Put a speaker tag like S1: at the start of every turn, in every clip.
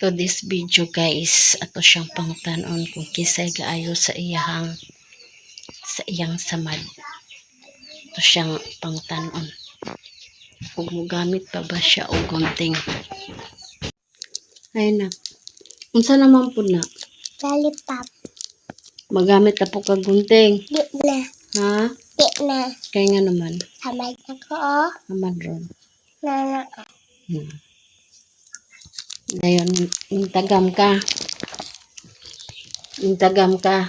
S1: To this video guys, ato siyang pangutanon kung kisay gaayo sa iyang samad. Ato siyang pangutanon kung mogamit pa ba siya o gunting. Ayun na, unsa naman po na
S2: Lollipop.
S1: magamit na po ka gunting.
S2: Di na.
S1: Ha?
S2: Di na.
S1: Kaya nga naman
S2: Samay na ko, oh.
S1: naman ron.
S2: Nana.
S1: Ngayon, tagam ka. Tagam ka.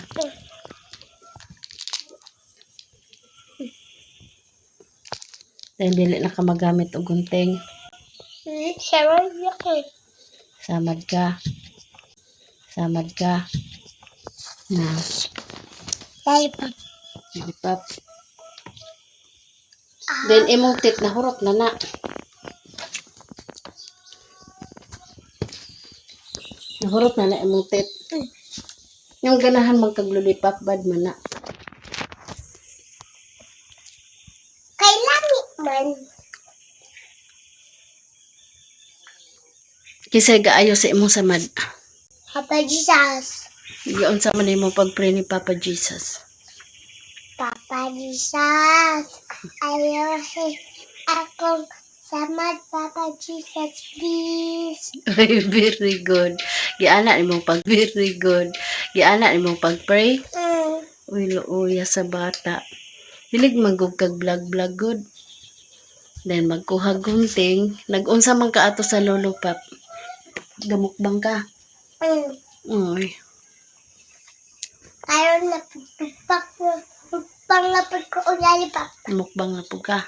S1: Dahil dili na ka magamit o gunting.
S2: Samay na ko.
S1: Samad ka. Samad ka. Na.
S2: Lollipop.
S1: Lipap. Then imong tit na hurot na na. Nahurot na na imong tit. Yung ganahan magkaglulipap bad man na.
S2: Kay langit man.
S1: Kisay gaayo sa imong samad.
S2: Papa Jesus.
S1: Giyon sa man imong pag-pray ni Papa Jesus.
S2: Papa Jesus. Ayaw akong samad, Papa Jesus, please.
S1: Ay, very good. Giana imong very good. Giana imong pag-pray. Uy, luuya sa bata. Hilig magug kag vlog good. Then magkuha gunting. Nag-unsa man ka ato sa lolo pap. Gamukbang ka. Uy.
S2: Ayaw na pagpang na pagko o lollipop.
S1: Mukbang na po ka.